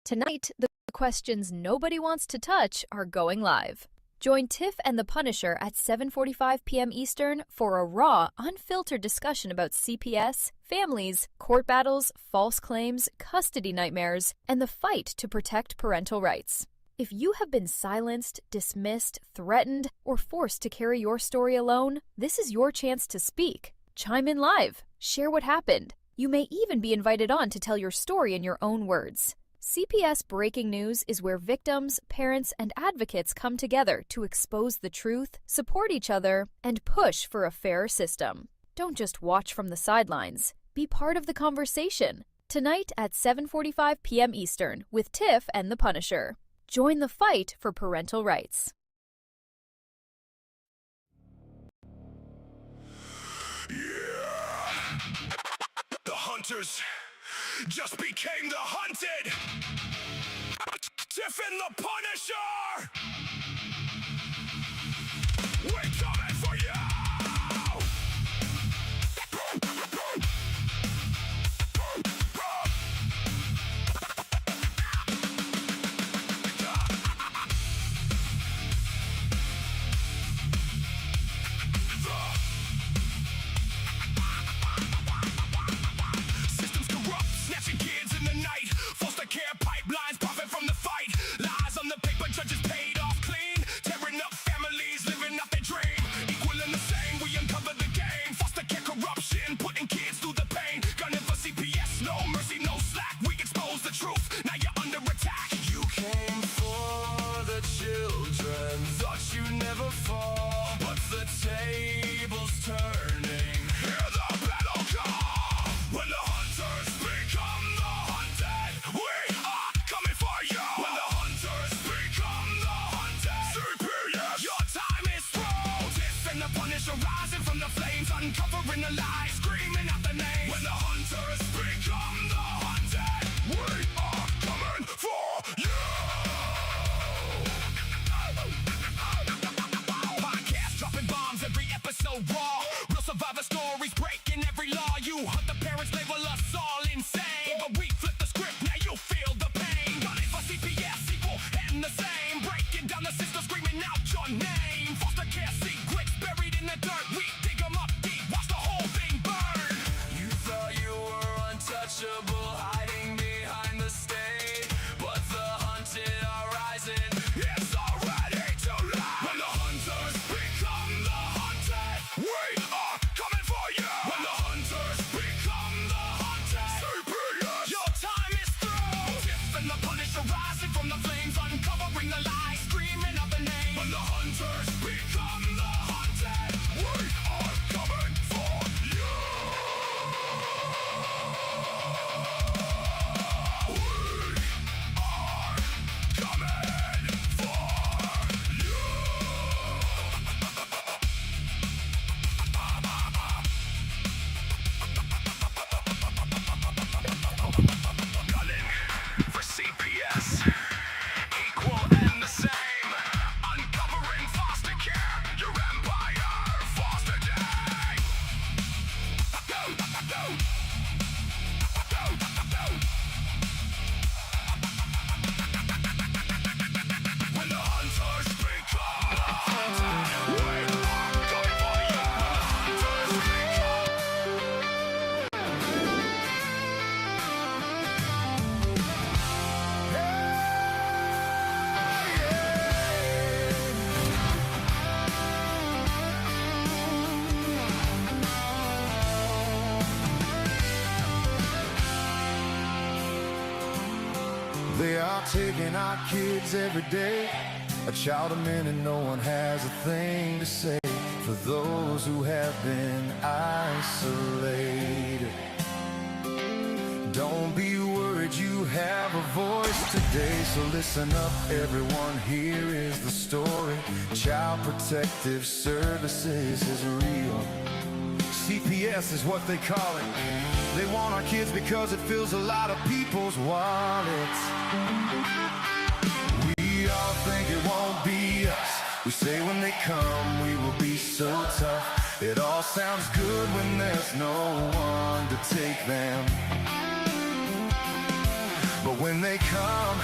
Tonight, the questions nobody wants to touch are going live. Join Tiff and the Punisher at 7:45 p.m. Eastern for a raw, unfiltered discussion about CPS, families, court battles, false claims, custody nightmares, and the fight to protect parental rights. If you have been silenced, dismissed, threatened, or forced to carry your story alone, this is your chance to speak. Chime in live. Share what happened. You may even be invited on to tell your story in your own words. CPS Breaking News is where victims, parents, and advocates come together to expose the truth, support each other, and push for a fairer system. Don't just watch from the sidelines. Be part of the conversation. Tonight at 7:45 p.m. Eastern with Tiff and the Punisher. Join the fight for parental rights. Yeah. The hunters just became the hunted. Tiff and the Punisher. We're coming for you. Rising from the flames, uncovering the lies, screaming out the names. When the hunters become the hunted, we are coming for you. Podcast dropping bombs, every episode raw. Real survivor stories breaking every law. You hunt the parents, label us all insane, but we flip the script, now you feel the pain. Gunning for CPS, equal and the same. Breaking down the system, screaming out your name. Foster care secrets buried in the dirt. We dig them up deep, watch the whole thing burn. You thought you were untouchable, hiding behind the stage, but the hunted are rising. It's already too late. When the hunters become the hunted, we are coming for you. When the hunters become the hunted, CPS, your time is through. Tiff and the Punisher rising from the flames, uncovering the lies, screaming out the name. When the hunters become the hunted, we are coming for you. We are coming for you. Gunning for CPS, equal and the same. Uncovering foster care, your empire, foster day. When the hunters become the hunted, we are coming for you. When the hunters become They are taking our kids every day. A child a minute, no one has a thing to say. For those who have been isolated, don't be worried, you have a voice today. So listen up everyone, here is the story. Child Protective Services is real. CPS is what they call it. They want our kids because it fills a lot of people's wallets. We all think it won't be us. We say when they come we will be so tough. It all sounds good when there's no one to take them. But when they come,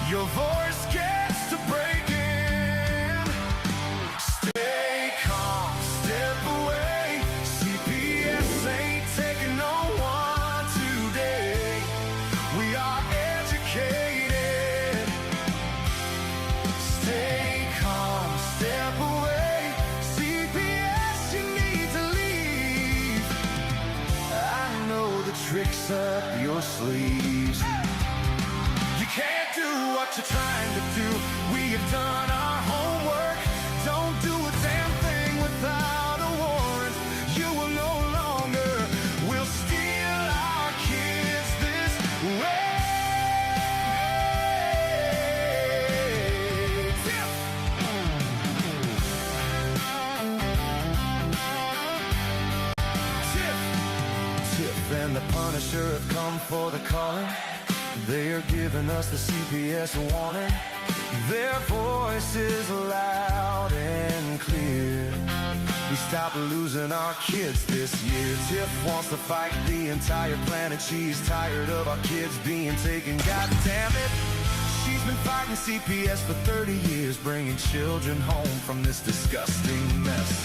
your voice gets to breaking. Stay calm, step away. CPS ain't taking no one today. We are educated. Stay calm, step away. CPS, you need to leave. I know the tricks up your sleeves. You can't do what you're trying to do. We have done our homework. Don't do a damn thing without a warrant. You will no longer will steal our kids this way. Tiff and the Punisher have come for the calling. They are giving us the CPS warning. Their voice is loud and clear. We stop losing our kids this year. Tiff wants to fight the entire planet. She's tired of our kids being taken. God damn it. She's been fighting CPS for 30 years, bringing children home from this disgusting mess.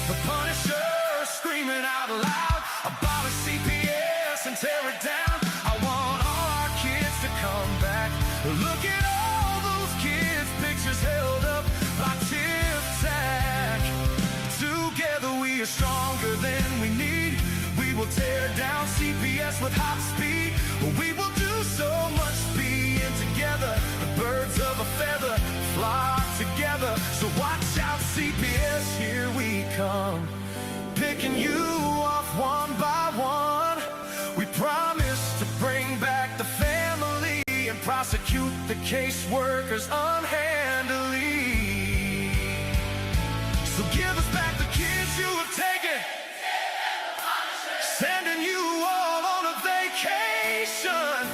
The Punisher screaming out loud, abolish CPS and tear it down. I want all our kids to come back. Look at all those kids' pictures held up by Tiff Tack. Together we are stronger than we need. We will tear down CPS with hot speed. We will do so much being together. The birds of a feather flock together. So watch out, CPS, here we come. Picking you off one by one. We promise to bring back the family and prosecute the caseworkers unhandily. So give us back the kids you have taken. Sending you all on a vacation.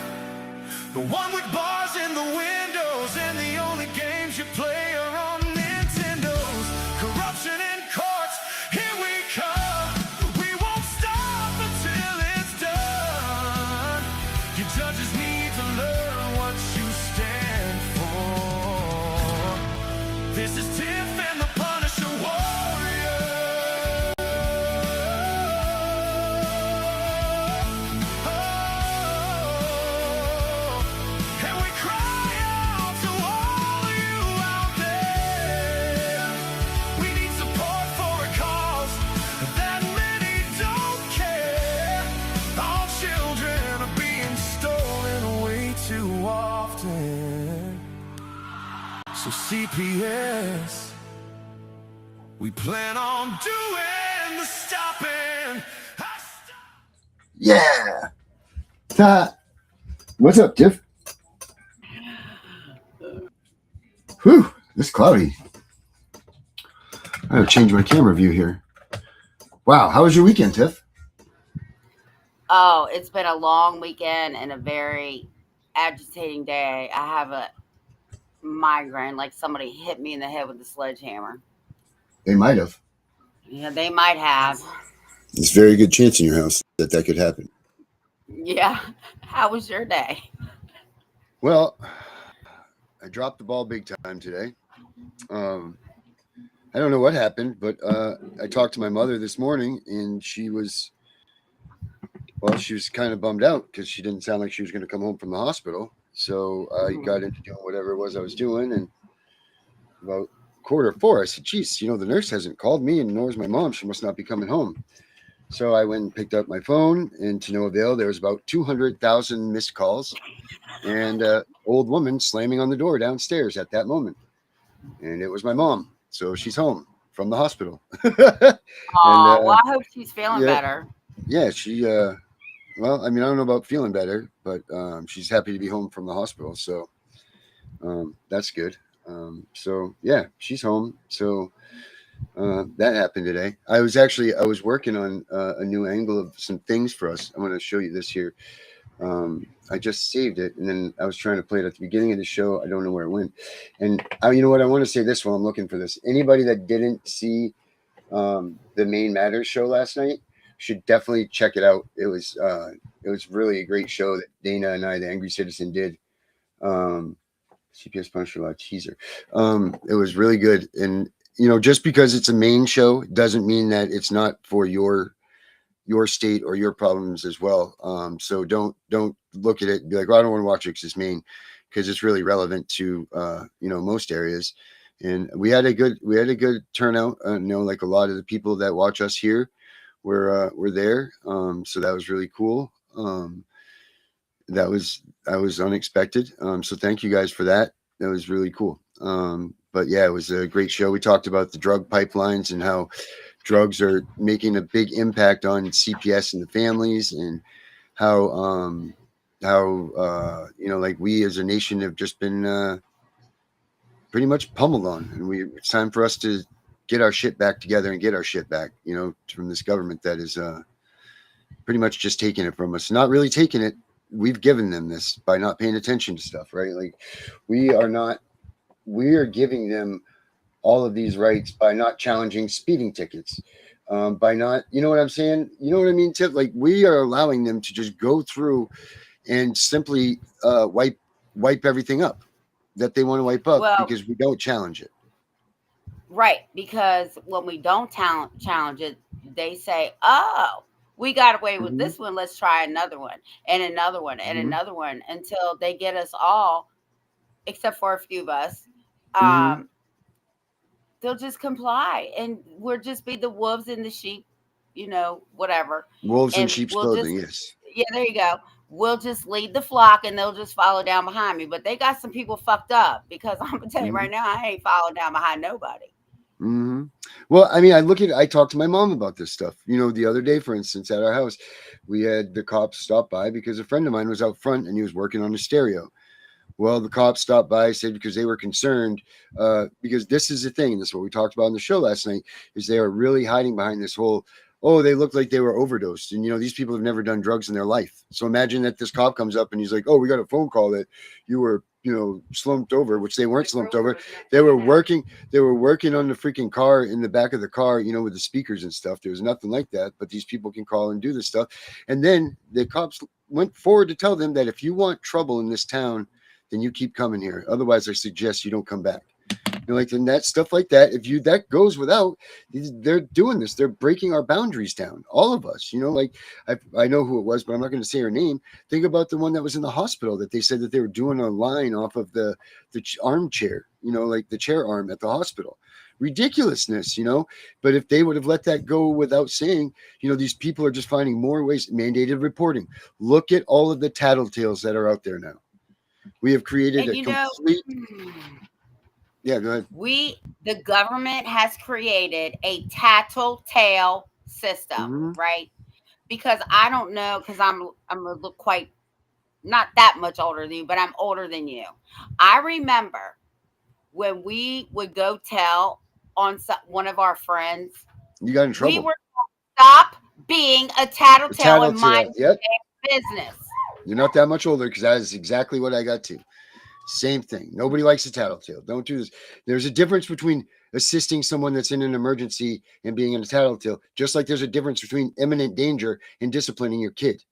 The one with bars in the windows and the only games you play are on Nintendos. Corruption in courts, here we come. We won't stop until it's done. Your judges need to learn what you stand for. This is Tiff and the Punisher Warrior. And we cry out to all you out there. We need support for a cause that many don't care. Our children are being stolen way too often. So CPS, we plan on doing the stopping. Yeah. What's up, Tiff? Whew, it's cloudy. I gotta change my camera view here. Wow, how was your weekend, Tiff? Oh, it's been a long weekend and a very agitating day. I have a migraine, like somebody hit me in the head with a sledgehammer. They might have. Yeah, they might have. There's a very good chance in your house that could happen. Yeah. How was your day? Well, I dropped the ball big time today. I don't know what happened, but I talked to my mother this morning, and she was kind of bummed out because she didn't sound like she was going to come home from the hospital. So I got into doing whatever it was I was doing, and about 3:45, I said, geez, the nurse hasn't called me, and nor is my mom. She must not be coming home. So I went and picked up my phone, and to no avail. There was about 200,000 missed calls, and an old woman slamming on the door downstairs at that moment. And it was my mom. So she's home from the hospital. Oh, well, I hope she's feeling better. Yeah, she, well, I mean, I don't know about feeling better, but she's happy to be home from the hospital. So that's good. So, yeah, she's home. So that happened today. I was working on a new angle of some things for us. I'm going to show you this here. I just saved it, and then I was trying to play it at the beginning of the show. I don't know where it went. And you know what? I want to say this while I'm looking for this. Anybody that didn't see the Main Matters show last night should definitely check it out. It was really a great show that Dana and I, the Angry Citizen, did. CPS Punisher, a teaser. It was really good. And, you know, just because it's a main show doesn't mean that it's not for your state or your problems as well. So don't look at it and be like, well, I don't want to watch it because it's main, because it's really relevant to, you know, most areas. And we had a good turnout. You know, like a lot of the people that watch us here were there. So that was really cool. That was unexpected. So thank you guys for that. That was really cool. But yeah, it was a great show. We talked about the drug pipelines and how drugs are making a big impact on CPS and the families, and how you know, like we as a nation have just been pretty much pummeled on, and it's time for us to get our shit back together and get our shit back, you know, from this government that is pretty much just taking it from us. Not really taking it. We've given them this by not paying attention to stuff, right? Like we are giving them all of these rights by not challenging speeding tickets, by not, you know what I'm saying? You know what I mean, Tiff? Like we are allowing them to just go through and simply wipe everything up that they want to wipe up, because we don't challenge it. Right, because when we don't challenge it, they say, "Oh, we got away with this one. Let's try another one, and another one, and another one," until they get us all, except for a few of us. They'll just comply, and we'll just be the wolves and the sheep, you know, whatever. Wolves in And sheep's we'll clothing, just, yes. yeah, there you go. We'll just lead the flock, and they'll just follow down behind me. But they got some people fucked up, because I'm gonna tell you right now, I ain't following down behind nobody. Well, I mean, I talked to my mom about this stuff. You know, the other day, for instance, at our house, we had the cops stop by because a friend of mine was out front and he was working on a stereo. Well, the cops stopped by, said, because they were concerned, because this is the thing, and this is what we talked about on the show last night, is they are really hiding behind this whole, oh, they look like they were overdosed. And, you know, these people have never done drugs in their life. So imagine that this cop comes up and he's like, oh, we got a phone call that you were, you know, slumped over, which they weren't slumped over. They were working on the freaking car, in the back of the car, you know, with the speakers and stuff. There was nothing like that, but these people can call and do this stuff. And then the cops went forward to tell them that if you want trouble in this town, then you keep coming here. Otherwise, I suggest you don't come back. You know, like, and that stuff like that, that goes without, they're doing this. They're breaking our boundaries down, all of us. You know, like I know who it was, but I'm not going to say her name. Think about the one that was in the hospital that they said that they were doing a line off of the armchair, you know, like the chair arm at the hospital. Ridiculousness, you know. But if they would have let that go without saying, you know, these people are just finding more ways. Mandated reporting. Look at all of the tattletales that are out there now. We have created a complete. Yeah, go ahead. The government has created a tattletale system, right? Because I don't know, because I'm a little quite, not that much older than you, but I'm older than you. I remember when we would go tell on one of our friends, you got in trouble. We were stop being a tattletale and mind your business. You're not that much older, because that is exactly what I got to. Same thing. Nobody likes a tattletale. Don't do this. There's a difference between assisting someone that's in an emergency and being in a tattletale, just like there's a difference between imminent danger and disciplining your kid.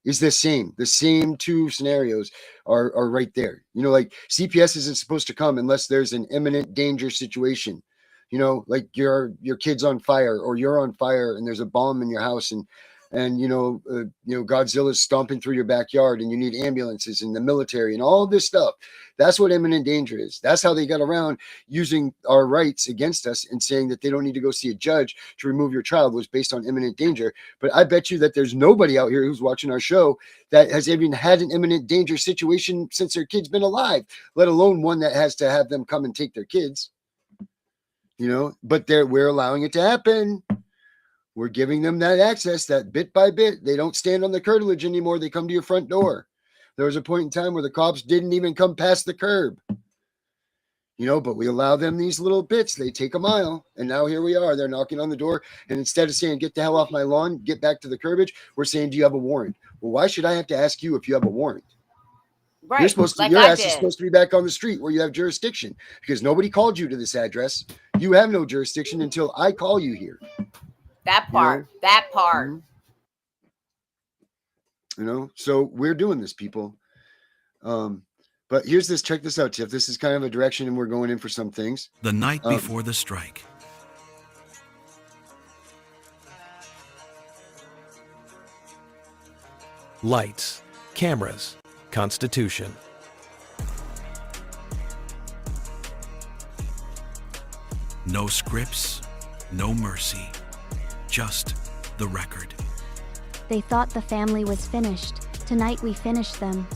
It's the same. The same two scenarios are right there. You know, like CPS isn't supposed to come unless there's an imminent danger situation. You know, like your kid's on fire, or you're on fire and there's a bomb in your house, and you know Godzilla's stomping through your backyard, and you need ambulances and the military and all this stuff. That's what imminent danger is. That's how they got around using our rights against us and saying that they don't need to go see a judge to remove your child, was based on imminent danger. But I bet you that there's nobody out here who's watching our show that has even had an imminent danger situation since their kid's been alive, let alone one that has to have them come and take their kids. You know, but we're allowing it to happen. We're giving them that access, that bit by bit. They don't stand on the curtilage anymore. They come to your front door. There was a point in time where the cops didn't even come past the curb. You know, but we allow them these little bits. They take a mile. And now here we are. They're knocking on the door. And instead of saying, get the hell off my lawn, get back to the curbage, we're saying, do you have a warrant? Well, why should I have to ask you if you have a warrant? Right. You're supposed to, like your ass is supposed to be back on the street where you have jurisdiction, because nobody called you to this address. You have no jurisdiction until I call you here. That part. You know? That part. You know, so we're doing this, people. But here's this. Check this out, Tiff. This is kind of a direction, and we're going in for some things. The night before the strike. Lights, cameras, Constitution. No scripts, no mercy, just the record. They thought the family was finished. Tonight we finished them.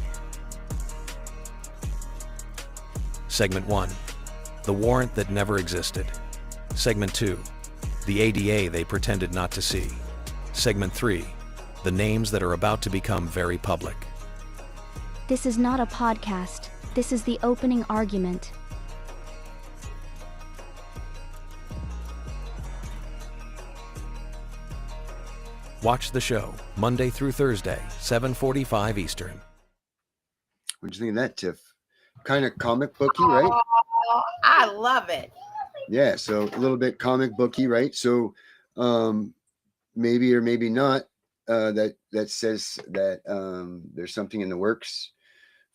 Segment 1, the warrant that never existed. Segment 2, the ADA they pretended not to see. Segment 3, the names that are about to become very public. This is not a podcast. This is the opening argument. Watch the show Monday through Thursday, 7:45 Eastern. What do you think of that, Tiff? Kind of comic booky, right? Oh, I love it. Yeah, so a little bit comic booky, right? So maybe or maybe not, that says that there's something in the works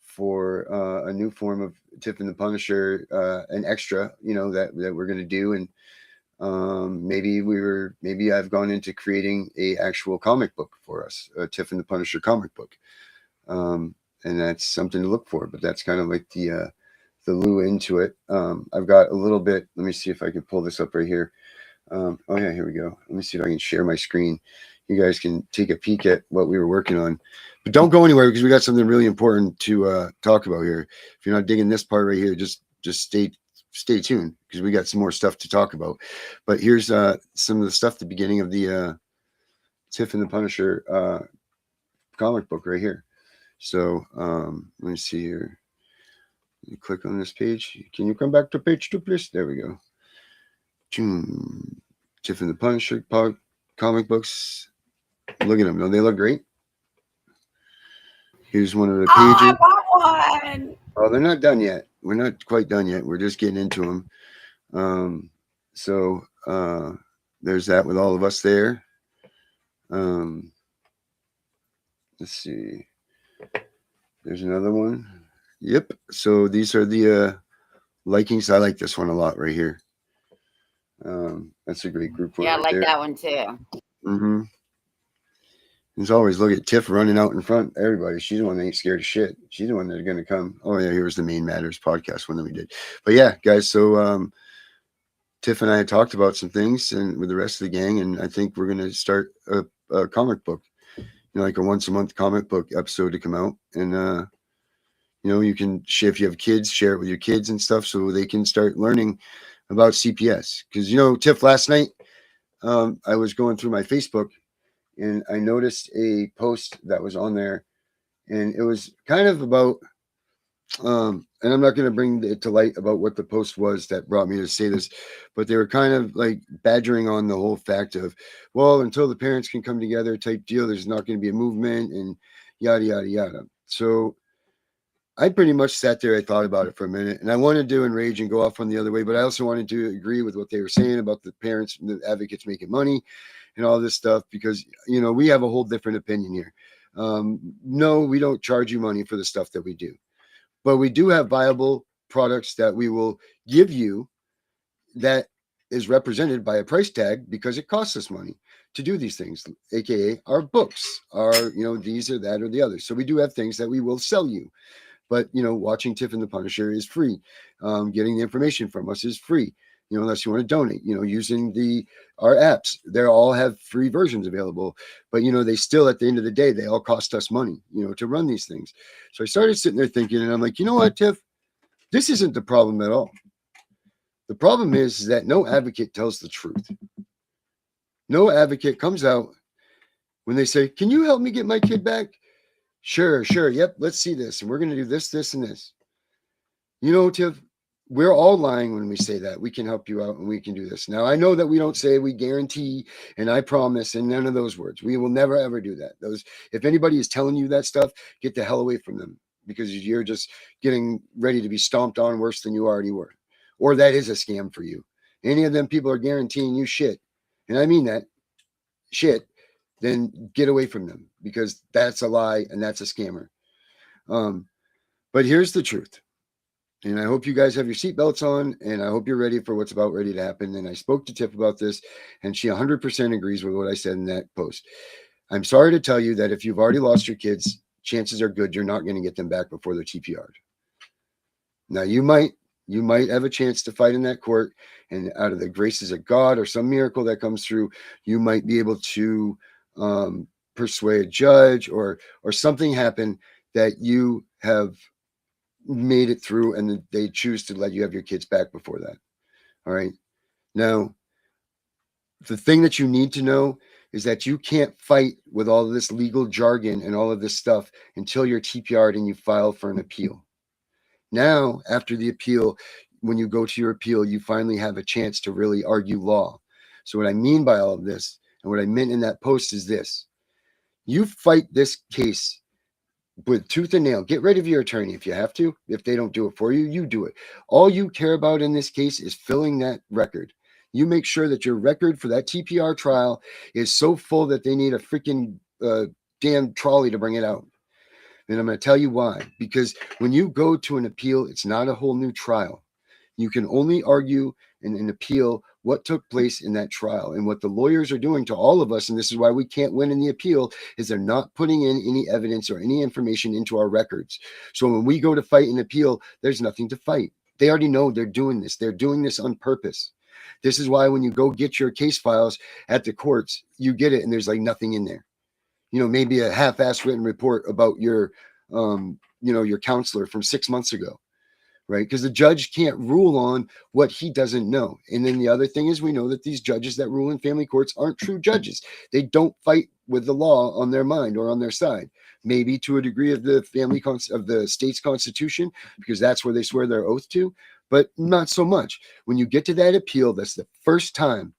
for a new form of Tiff and the Punisher, an extra, that we're going to do. And maybe I've gone into creating a actual comic book for us, a Tiff and the Punisher comic book. And that's something to look for, but that's kind of like the lure into it. I've got a little bit, let me see if I can pull this up right here. Oh yeah, here we go. Let me see if I can share my screen. You guys can take a peek at what we were working on, but don't go anywhere because we got something really important to talk about here. If you're not digging this part right here, just stay tuned because we got some more stuff to talk about. But here's some of the stuff at the beginning of the Tiff and the Punisher comic book right here. So let me see here. You click on this page. Can you come back to page 2, please? There we go. Tiff and the Punisher comic books. Look at them. Don't they look great? Here's one of the pages. I want one. Oh, they're not done yet. We're not quite done yet. We're just getting into them. So there's that with all of us there. Let's see. There's another one. Yep. So these are the likings. I like this one a lot right here. That's a great group. Yeah, I like there. that one too. Mm-hmm. There's always look at Tiff running out in front. Everybody, she's the one that ain't scared of shit. She's the one that's going to come. Oh yeah, here's the Main Matters podcast one that we did. But yeah, guys. So Tiff and I had talked about some things, and with the rest of the gang, and I think we're going to start a comic book, like a once a month comic book episode to come out, and you can share if you have kids, share it with your kids and stuff, so they can start learning about CPS. Because Tiff, last night I was going through my Facebook. And I noticed a post that was on there, and it was kind of about, and I'm not going to bring it to light about what the post was that brought me to say this, but they were kind of like badgering on the whole fact of, well, until the parents can come together type deal, there's not going to be a movement and yada, yada, yada. So I pretty much sat there. I thought about it for a minute, and I wanted to enrage and go off on the other way, but I also wanted to agree with what they were saying about the parents and the advocates making money and all this stuff, because we have a whole different opinion here. No, we don't charge you money for the stuff that we do, but we do have viable products that we will give you that is represented by a price tag, because it costs us money to do these things, aka our books, our these or that or the other. So we do have things that we will sell you, but watching Tiff and the Punisher is free. Getting the information from us is free. Unless you want to donate, using our apps, they all have free versions available, but they still, at the end of the day, they all cost us money, to run these things. So I started sitting there thinking, and I'm like, you know what, Tiff, this isn't the problem at all. The problem is that no advocate tells the truth. No advocate comes out when they say, can you help me get my kid back? Sure. Yep. Let's see this. And we're going to do this, this, and this. Tiff, we're all lying when we say that we can help you out and we can do this. Now, I know that we don't say we guarantee and I promise and none of those words. We will never, ever do that. If anybody is telling you that stuff, get the hell away from them, because you're just getting ready to be stomped on worse than you already were. Or that is a scam for you. Any of them people are guaranteeing you shit, and I mean that shit, then get away from them, because that's a lie and that's a scammer. But here's the truth. And I hope you guys have your seatbelts on, and I hope you're ready for what's about ready to happen. And I spoke to Tiff about this, and she 100% agrees with what I said in that post. I'm sorry to tell you that if you've already lost your kids, chances are good you're not going to get them back before they're TPR'd. Now, you might have a chance to fight in that court, and out of the graces of God or some miracle that comes through, you might be able to persuade a judge or something happen that you have made it through, and they choose to let you have your kids back before that. All right. Now, the thing that you need to know is that you can't fight with all of this legal jargon and all of this stuff until you're TPR'd and you file for an appeal. Now, after the appeal, when you go to your appeal, you finally have a chance to really argue law. So what I mean by all of this, and what I meant in that post, is this: you fight this case with tooth and nail. Get rid of your attorney if you have to. If they don't do it for you, you do it. All you care about in this case is filling that record. You make sure that your record for that TPR trial is so full that they need a freaking damn trolley to bring it out. And I'm going to tell you why. Because when you go to an appeal, it's not a whole new trial. You can only argue in an appeal what took place in that trial. And what the lawyers are doing to all of us, and this is why we can't win in the appeal, is they're not putting in any evidence or any information into our records. So when we go to fight an appeal, there's nothing to fight. They already know they're doing this. They're doing this on purpose. This is why when you go get your case files at the courts, you get it and there's like nothing in there. You know, maybe a half-assed written report about your, your counselor from 6 months ago. Right? Because the judge can't rule on what he doesn't know. And then the other thing is, we know that these judges that rule in family courts aren't true judges. They don't fight with the law on their mind or on their side. Maybe to a degree of the of the state's constitution, because that's where they swear their oath to, but not so much. When you get to that appeal, that's the first time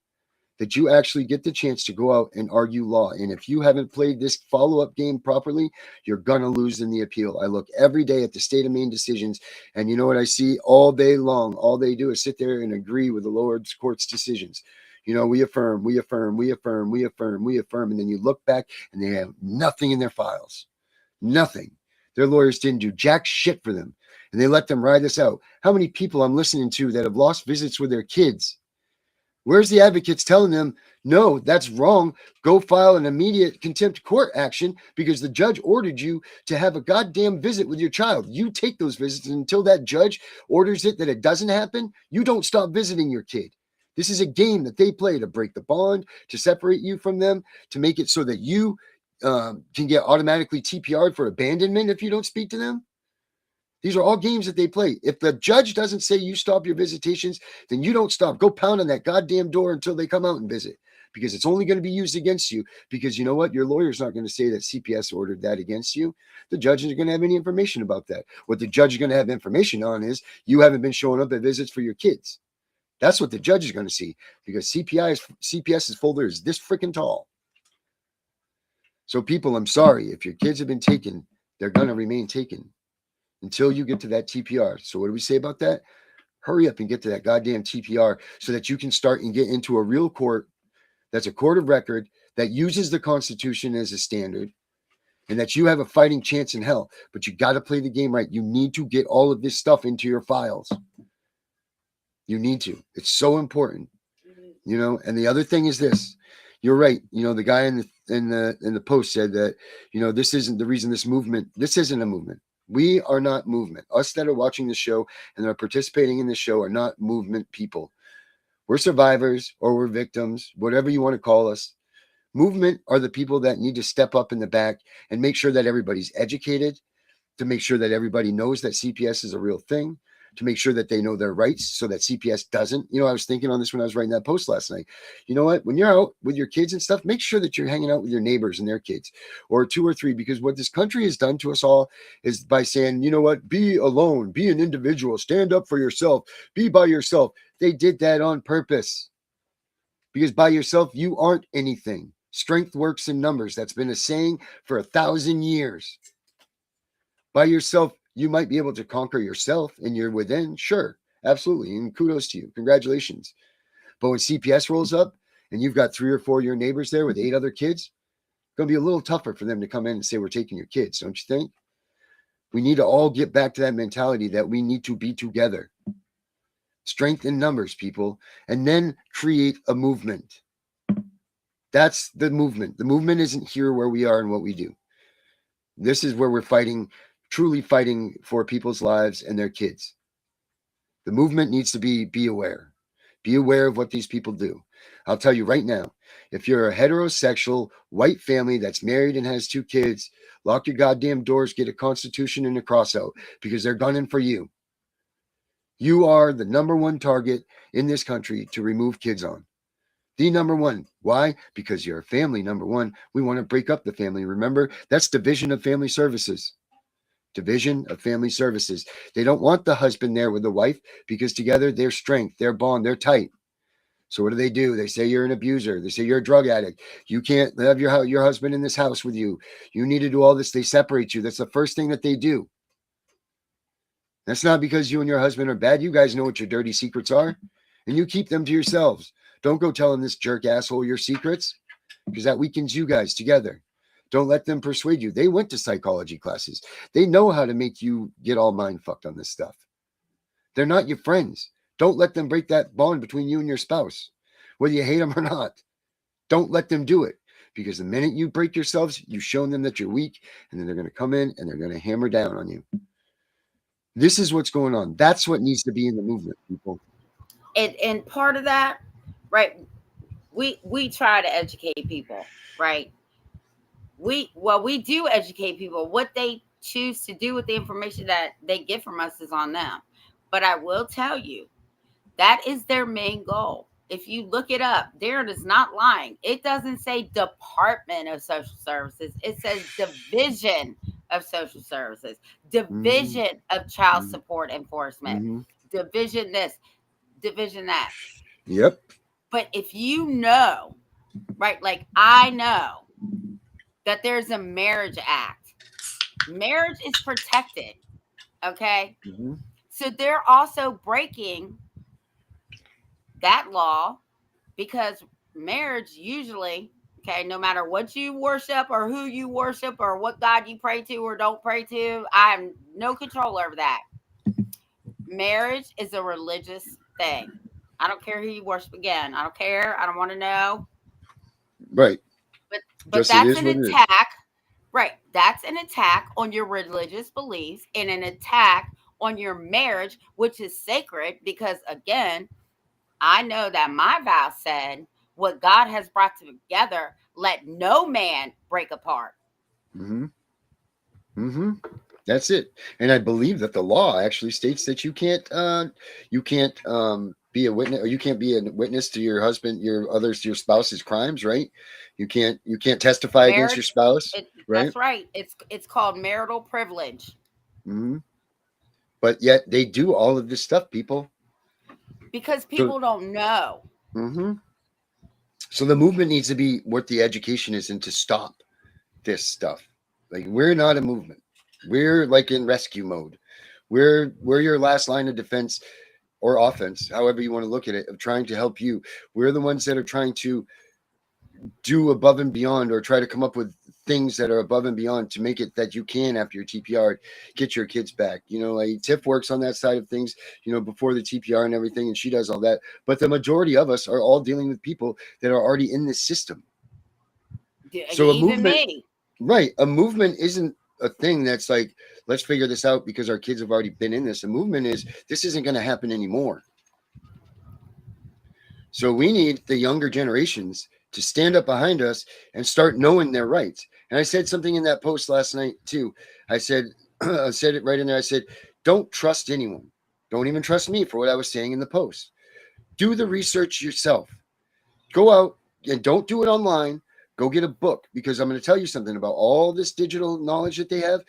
that you actually get the chance to go out and argue law. And if you haven't played this follow-up game properly, you're going to lose in the appeal. I look every day at the state of Maine decisions, and you know what I see all day long? All they do is sit there and agree with the lower court's decisions. You know, we affirm, we affirm, we affirm, we affirm, we affirm. And then you look back and they have nothing in their files. Nothing. Their lawyers didn't do jack shit for them. And they let them ride this out. How many people I'm listening to that have lost visits with their kids? Where's the advocates telling them, no, that's wrong. Go file an immediate contempt court action because the judge ordered you to have a goddamn visit with your child. You take those visits until that judge orders it that it doesn't happen. You don't stop visiting your kid. This is a game that they play to break the bond, to separate you from them, to make it so that you can get automatically TPR'd for abandonment if you don't speak to them. These are all games that they play. If the judge doesn't say you stop your visitations, then you don't stop. Go pound on that goddamn door until they come out and visit, because it's only going to be used against you. Because you know what? Your lawyer's not going to say that CPS ordered that against you. The judge isn't going to have any information about that. What the judge is going to have information on is you haven't been showing up at visits for your kids. That's what the judge is going to see, because CPS's folder is this freaking tall. So people, I'm sorry. If your kids have been taken, they're going to remain taken until you get to that TPR. So what do we say about that? Hurry up and get to that goddamn TPR so that you can start and get into a real court that's a court of record that uses the Constitution as a standard, and that you have a fighting chance in hell. But you got to play the game right. You need to get all of this stuff into your files. You need to. It's so important. You know, and the other thing is this. You're right. You know, the guy in the post said that, you know, this isn't the reason this isn't a movement. We are not movement. Us that are watching the show and are participating in the show are not movement people. We're survivors, or we're victims, whatever you want to call us. Movement are the people that need to step up in the back and make sure that everybody's educated, to make sure that everybody knows that CPS is a real thing, to make sure that they know their rights so that CPS doesn't. You know, I was thinking on this when I was writing that post last night. You know what? When you're out with your kids and stuff, make sure that you're hanging out with your neighbors and their kids, or 2 or 3, because what this country has done to us all is by saying, you know what? Be alone, be an individual, stand up for yourself, be by yourself. They did that on purpose, because by yourself, you aren't anything. Strength works in numbers. That's been a saying for 1,000 years. By yourself, you might be able to conquer yourself and you're within. Sure, absolutely. And kudos to you. Congratulations. But when CPS rolls up and you've got 3 or 4 of your neighbors there with 8 other kids, it's going to be a little tougher for them to come in and say, we're taking your kids, don't you think? We need to all get back to that mentality that we need to be together. Strength in numbers, people, and then create a movement. That's the movement. The movement isn't here where we are and what we do. This is where we're fighting, truly fighting for people's lives and their kids. The movement needs to be aware. Be aware of what these people do. I'll tell you right now, if you're a heterosexual white family that's married and has 2 kids, lock your goddamn doors, get a constitution and a cross out, because they're gunning for you. You are the number 1 target in this country to remove kids on. The number 1. Why? Because you're a family, number 1. We want to break up the family. Remember, that's division of family services. Division of family services. They don't want the husband there with the wife, because together they're strength, they're bond, they're tight. So what do? They say you're an abuser. They say you're a drug addict. You can't have your husband in this house with you. You need to do all this. They separate you. That's the first thing that they do. That's not because you and your husband are bad. You guys know what your dirty secrets are, and you keep them to yourselves. Don't go telling this jerk asshole your secrets, because that weakens you guys together. Don't let them persuade you. They went to psychology classes. They know how to make you get all mind fucked on this stuff. They're not your friends. Don't let them break that bond between you and your spouse, whether you hate them or not. Don't let them do it, because the minute you break yourselves, you've shown them that you're weak, and then they're going to come in and they're going to hammer down on you. This is what's going on. That's what needs to be in the movement, people. And part of that, right? We try to educate people, right? We do educate people. What they choose to do with the information that they get from us is on them. But I will tell you, that is their main goal. If you look it up, Darren is not lying. It doesn't say Department of Social Services. It says Division of Social Services, Division of Child Support Enforcement, Division this, Division that. Yep. But if you know, right, like I know that there's a Marriage Act. Marriage is protected, okay? So they're also breaking that law, because marriage usually, okay, no matter what you worship or who you worship or what God you pray to or don't pray to, I have no control over that. Marriage is a religious thing. I don't care who you worship again. I don't care. I don't want to know. Right. But that's an attack. Right. That's an attack on your religious beliefs and an attack on your marriage, which is sacred, because again, I know that my vow said, what God has brought together, let no man break apart. That's it. And I believe that the law actually states that you can't be a witness, or you can't be a witness to your husband, your spouse's crimes, right? You can't testify against your spouse, right? That's right. It's called marital privilege. But yet they do all of this stuff, people. Because people don't know. So the movement needs to be what the education is, and to stop this stuff. Like, we're not a movement. We're like in rescue mode. We're your last line of defense or offense, however you want to look at it, of trying to help you. We're the ones that are trying to do above and beyond, or try to come up with things that are above and beyond to make it that you can, after your TPR, get your kids back. You know, like Tiff works on that side of things, you know, before the TPR and everything, and she does all that. But the majority of us are all dealing with people that are already in this system. So a movement, right? A movement isn't a thing that's like, let's figure this out because our kids have already been in this. A movement is, this isn't going to happen anymore. So we need the younger generations to stand up behind us and start knowing their rights. And I said something in that post last night too. I said, I said it right in there. I said, don't trust anyone. Don't even trust me for what I was saying in the post. Do the research yourself. Go out and don't do it online. Go get a book, because I'm going to tell you something about all this digital knowledge that they have.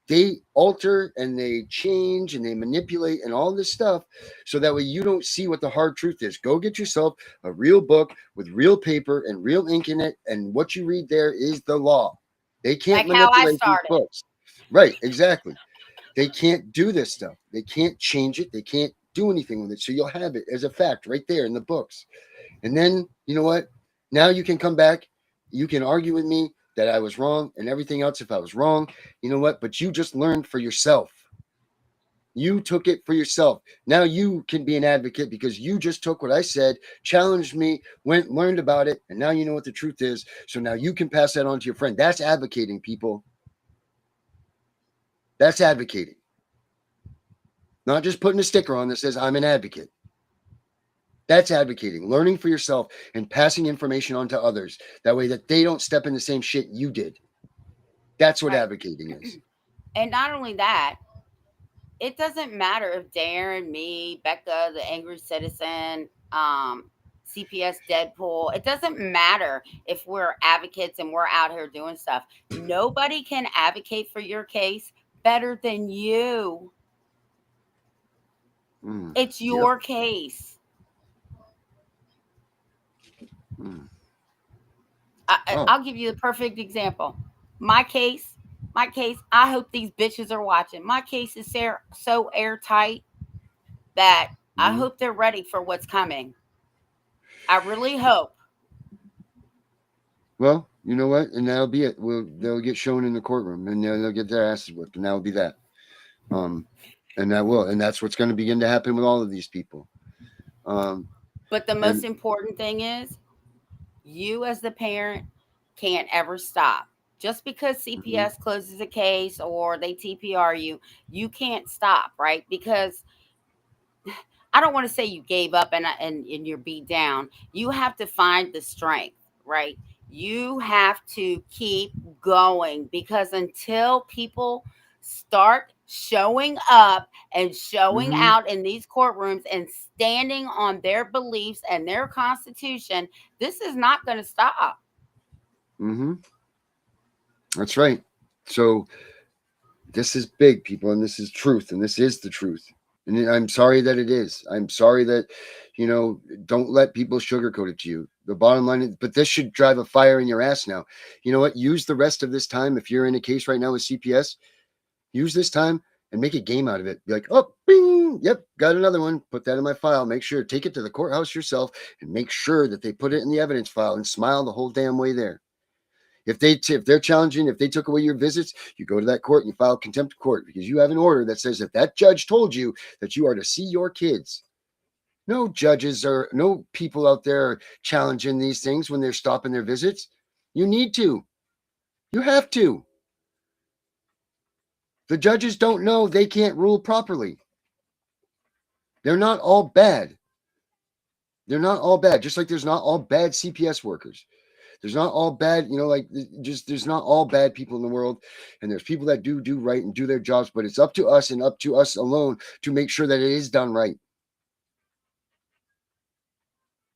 They alter and they change and they manipulate and all this stuff, so that way you don't see what the hard truth is. Go get yourself a real book with real paper and real ink in it, and what you read there is the law. They can't manipulate these books. Right, exactly. They can't do this stuff. They can't change it. They can't do anything with it. So you'll have it as a fact right there in the books. And then, you know what? Now you can come back. You can argue with me that I was wrong and everything else. If I was wrong, you know what? But you just learned for yourself. You took it for yourself. Now you can be an advocate because you just took what I said, challenged me, learned about it, and now you know what the truth is. So now you can pass that on to your friend. That's advocating, people. That's advocating. Not just putting a sticker on that says I'm an advocate. That's advocating, learning for yourself and passing information on to others. That way that they don't step in the same shit you did. That's what advocating is. And not only that, it doesn't matter if Darren, me, Becca, the angry citizen, CPS Deadpool, it doesn't matter if we're advocates and we're out here doing stuff. Nobody can advocate for your case better than you. It's your case. I'll give you the perfect example. My case, I hope these bitches are watching. My case is so airtight that I hope they're ready for what's coming. I really hope. Well, you know what? And that'll be it. They'll get shown in the courtroom and they'll get their asses whipped, and that'll be that. And that will. And that's what's going to begin to happen with all of these people. But the most important thing is you as the parent can't ever stop. Just because CPS closes a case or they TPR you, you can't stop, right? Because I don't want to say you gave up and you're beat down. You have to find the strength, right? You have to keep going, because until people start showing up and showing out in these courtrooms and standing on their beliefs and their constitution, this is not going to stop. That's right. So this is big, people, and this is truth, and this is the truth. And I'm sorry that it is. I'm sorry that, don't let people sugarcoat it to you. The bottom line is, but this should drive a fire in your ass now. You know what? Use the rest of this time. If you're in a case right now with CPS, use this time and make a game out of it. Be like, oh, bing, yep, got another one. Put that in my file. Make sure, take it to the courthouse yourself and make sure that they put it in the evidence file and smile the whole damn way there. If they're challenging, if they took away your visits, you go to that court and you file contempt of court, because you have an order that says if that judge told you that you are to see your kids. No judges or no people out there are challenging these things when they're stopping their visits. You need to. You have to. The judges don't know they can't rule properly. They're not all bad. They're not all bad. Just like there's not all bad CPS workers. There's not all bad, there's not all bad people in the world. And there's people that do right and do their jobs, but it's up to us and up to us alone to make sure that it is done right.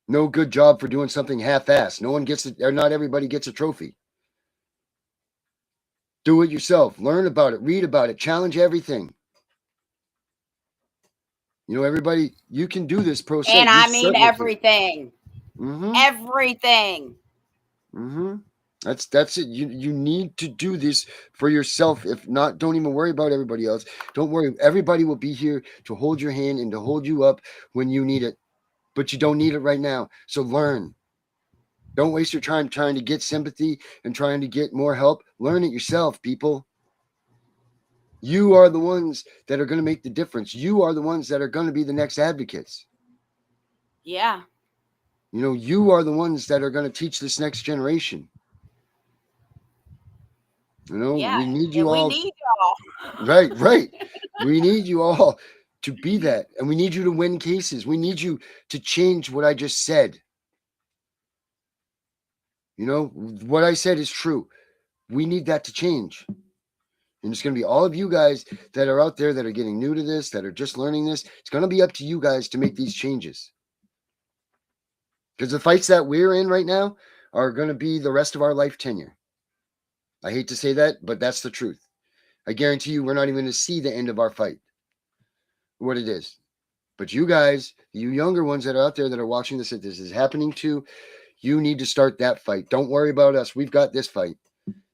No good job for doing something half-assed. No one gets it, or not everybody gets a trophy. Do it yourself. Learn about it. Read about it. Challenge everything. Everybody, you can do this pro se. And I mean everything. Everything. That's it. You need to do this for yourself. If not, don't even worry about everybody else. Don't worry. Everybody will be here to hold your hand and to hold you up when you need it. But you don't need it right now. So learn. Don't waste your time trying to get sympathy and trying to get more help. Learn it yourself, people. You are the ones that are going to make the difference. You are the ones that are going to be the next advocates. Yeah. You are the ones that are going to teach this next generation. We need you all. We need y'all. Right. We need you all to be that. And we need you to win cases. We need you to change what I just said. What I said is true. We need that to change. And it's going to be all of you guys that are out there that are getting new to this, that are just learning this. It's going to be up to you guys to make these changes. Because the fights that we're in right now are going to be the rest of our life tenure. I hate to say that, but that's the truth. I guarantee you we're not even going to see the end of our fight. What it is. But you guys, you younger ones that are out there that are watching this, that this is happening to, you need to start that fight. Don't worry about us. We've got this fight.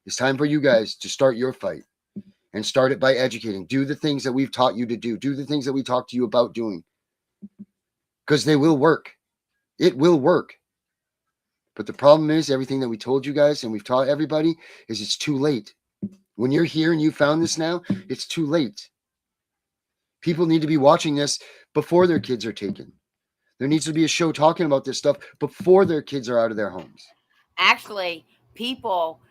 It's time for you guys to start your fight. And start it by educating. Do the things that we've taught you to do. Do the things that we talked to you about doing. Because they will work. It will work. But the problem is everything that we told you guys and we've taught everybody is it's too late. When you're here and you found this now, it's too late. People need to be watching this before their kids are taken. There needs to be a show talking about this stuff before their kids are out of their homes. Actually, people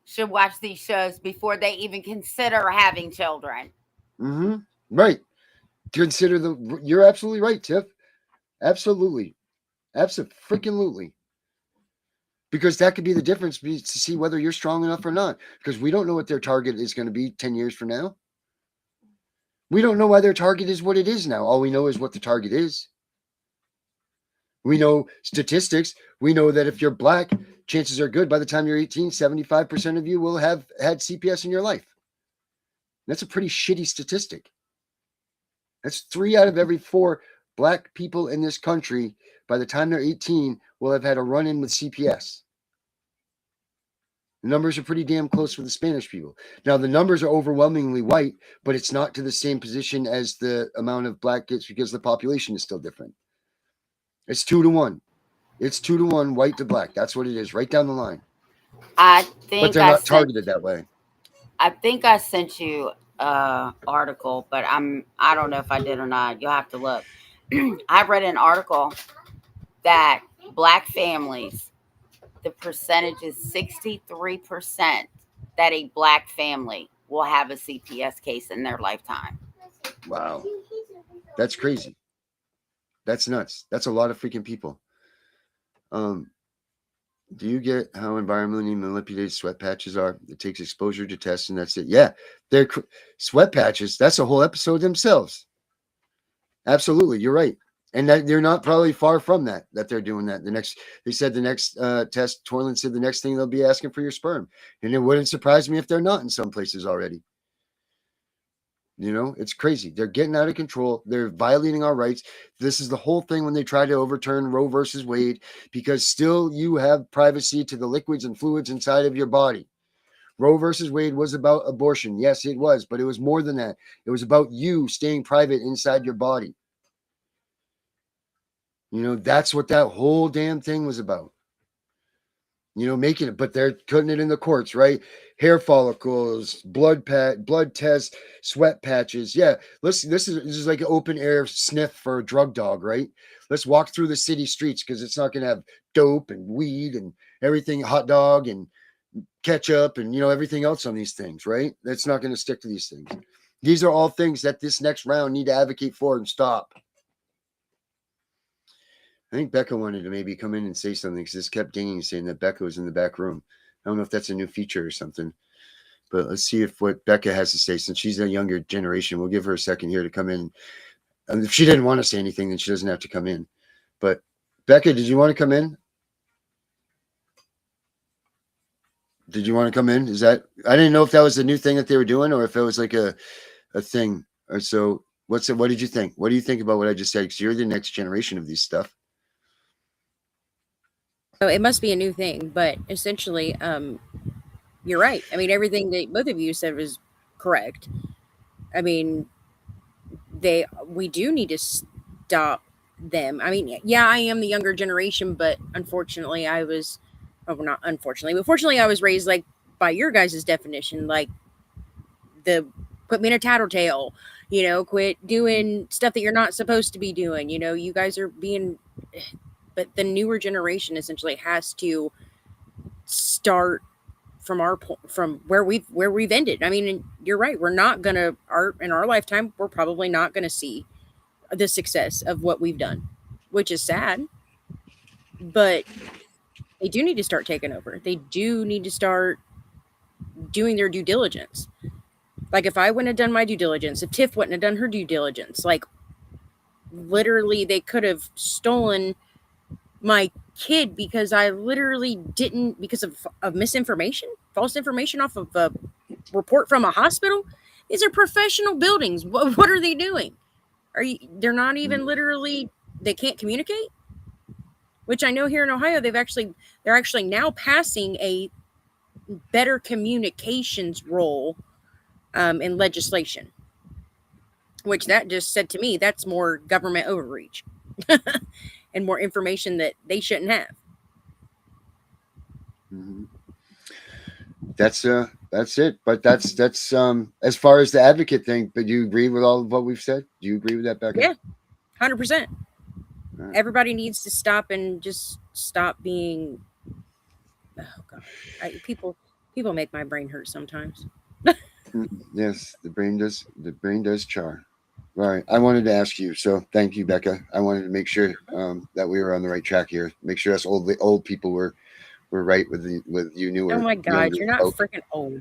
should watch these shows before they even consider having children. Mm-hmm. Right. You're absolutely right, Tiff. Absolutely. Absolutely. Because that could be the difference to see whether you're strong enough or not. Because we don't know what their target is going to be 10 years from now. We don't know why their target is what it is now. All we know is what the target is. We know statistics. We know that if you're black, chances are good by the time you're 18, 75% of you will have had CPS in your life. That's a pretty shitty statistic. That's 3 out of every 4 black people in this country by the time they're 18 will have had a run-in with CPS. The numbers are pretty damn close for the Spanish people. Now, the numbers are overwhelmingly white, but it's not to the same position as the amount of black kids because the population is still different. It's 2 to 1. It's 2 to 1, white to black. That's what it is, right down the line. But they're not targeted that way. I think I sent you an article, but I don't know if I did or not. You'll have to look. I read an article that black families, the percentage is 63% that a black family will have a CPS case in their lifetime. Wow. That's crazy. That's nuts. That's a lot of freaking people. Do you get how environmentally manipulated sweat patches are? It takes exposure to test, and that's it. Yeah, they're sweat patches. That's a whole episode themselves. Absolutely, you're right. And that they're not probably far from that they're doing that. They said the next test, Torland said the next thing they'll be asking for your sperm. And it wouldn't surprise me if they're not in some places already. You know, it's crazy. They're getting out of control. They're violating our rights. This is the whole thing when they try to overturn Roe versus Wade, because still you have privacy to the liquids and fluids inside of your body. Roe versus Wade was about abortion. Yes, it was, but it was more than that. It was about you staying private inside your body. You know, that's what that whole damn thing was about. You know, making it, but they're putting it in the courts, right? Hair follicles, blood tests, sweat patches. Yeah, this is like an open air sniff for a drug dog, right? Let's walk through the city streets because it's not going to have dope and weed and everything, hot dog and ketchup and, you know, everything else on these things, right? That's not going to stick to these things. These are all things that this next round need to advocate for and stop. I think Becca wanted to maybe come in and say something because this kept dinging saying that Becca was in the back room. I don't know if that's a new feature or something, but let's see what Becca has to say since she's a younger generation. We'll give her a second here to come in. And if she didn't want to say anything, then she doesn't have to come in. But Becca, did you want to come in? Did you want to come in? I didn't know if that was a new thing that they were doing or if it was like a thing. Or so what did you think? What do you think about what I just said? Because you're the next generation of these stuff. So it must be a new thing, but essentially, you're right. I mean, everything that both of you said was correct. I mean, we do need to stop them. I mean, yeah, I am the younger generation, but unfortunately I was raised like by your guys' definition, like quit being a tattletale, you know, quit doing stuff that you're not supposed to be doing. You know, you guys are being... But the newer generation essentially has to start from where we've ended. I mean, you're right. We're not gonna in our lifetime. We're probably not gonna see the success of what we've done, which is sad. But they do need to start taking over. They do need to start doing their due diligence. Like if I wouldn't have done my due diligence, if Tiff wouldn't have done her due diligence, like literally they could have stolen my kid because I literally didn't, because of misinformation, false information off of a report from a hospital. These are professional buildings. What are they doing? They're not even literally, they can't communicate, which I know here in Ohio, they're actually now passing a better communications role in legislation, which that just said to me, that's more government overreach. And more information that they shouldn't have. Mm-hmm. That's it. But that's as far as the advocate thing. But do you agree with all of what we've said? Do you agree with that, Becca? Yeah, 100%. Right. Everybody needs to stop and just stop being. Oh God, people make my brain hurt sometimes. Yes, the brain does. The brain does char. All right. I wanted to ask you. So thank you, Becca. I wanted to make sure that we were on the right track here. Make sure us old people were right with you newer. Oh my God, younger you're not folk. freaking old.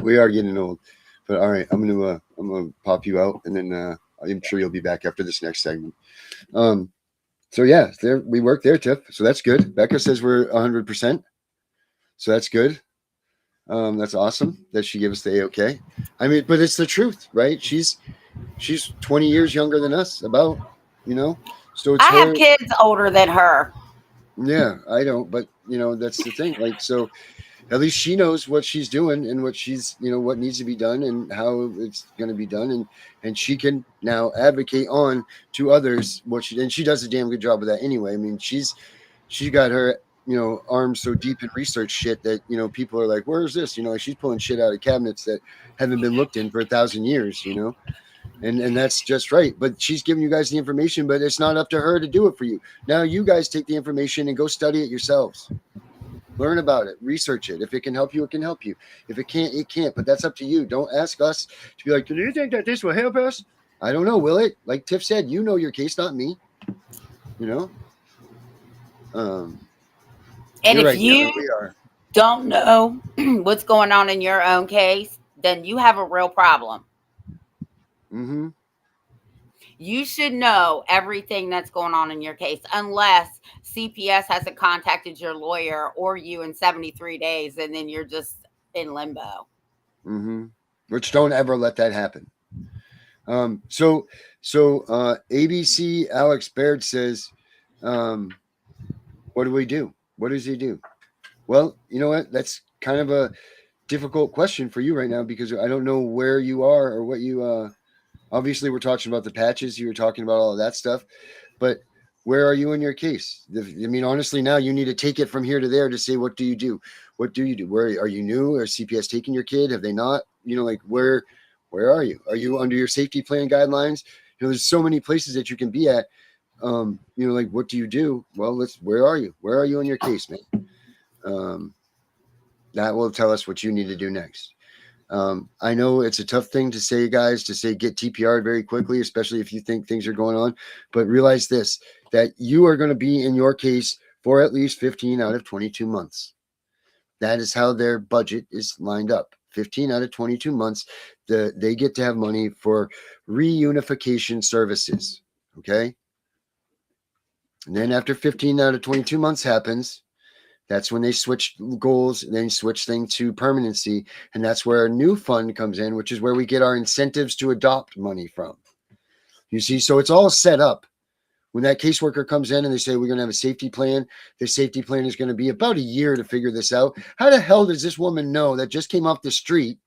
We are getting old. But all right, I'm gonna pop you out, and then I'm sure you'll be back after this next segment. So yeah, there we work there, Tiff. So that's good. Becca says we're 100%. So that's good. That's awesome that she gave us the A-OK. I mean, but it's the truth, right? She's 20 years younger than us, about, So it's I her. have kids older than her. Yeah, I don't, but that's the thing. Like, so at least she knows what she's doing and what she's, what needs to be done and how it's going to be done, and she can now advocate on to others and she does a damn good job of that anyway. I mean, she got her arms so deep in research shit that people are like, where's this? Like she's pulling shit out of cabinets that haven't been looked in for 1,000 years. And that's just right. But she's giving you guys the information, but it's not up to her to do it for you. Now you guys take the information and go study it yourselves. Learn about it, research it. If it can help you, it can help you. If it can't, it can't. But that's up to you. Don't ask us to be like, do you think that this will help us? I don't know. Will it? Like Tiff said, you know your case, not me. And if right, you we are. don't know what's going on in your own case, then you have a real problem. Mm-hmm. You should know everything that's going on in your case, unless CPS hasn't contacted your lawyer or you in 73 days, and then you're just in limbo. Mm-hmm. Which don't ever let that happen. So ABC Alex Baird says, what do we do? What does he do? Well, you know what? That's kind of a difficult question for you right now because I don't know where you are or what you. Obviously, we're talking about the patches. You were talking about all of that stuff, but where are you in your case? I mean, honestly, now you need to take it from here to there to say, what do you do? What do you do? Where are you new? Are CPS taking your kid? Have they not? Like where are you? Are you under your safety plan guidelines? There's so many places that you can be at. Like what do you do? Well, where are you? Where are you in your case, man? That will tell us what you need to do next. I know it's a tough thing to say, guys, to say get TPR'd very quickly, especially if you think things are going on. But realize this, that you are going to be in your case for at least 15 out of 22 months. That is how their budget is lined up. 15 out of 22 months, they get to have money for reunification services. Okay. And then after 15 out of 22 months happens, that's when they switch goals and then switch things to permanency. And that's where a new fund comes in, which is where we get our incentives to adopt money from. You see, so it's all set up. When that caseworker comes in and they say, we're going to have a safety plan, the safety plan is going to be about a year to figure this out. How the hell does this woman know that just came off the street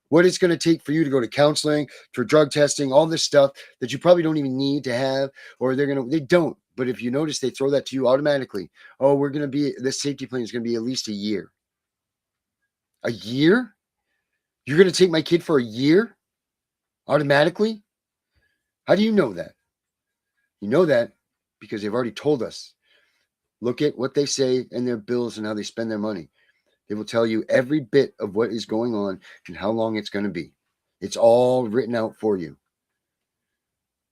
what it's going to take for you to go to counseling, for drug testing, all this stuff that you probably don't even need to have, or they don't. But if you notice, they throw that to you automatically. Oh, this safety plan is going to be at least a year. A year? You're going to take my kid for a year? Automatically? How do you know that? You know that because they've already told us. Look at what they say in their bills and how they spend their money. They will tell you every bit of what is going on and how long it's going to be. It's all written out for you.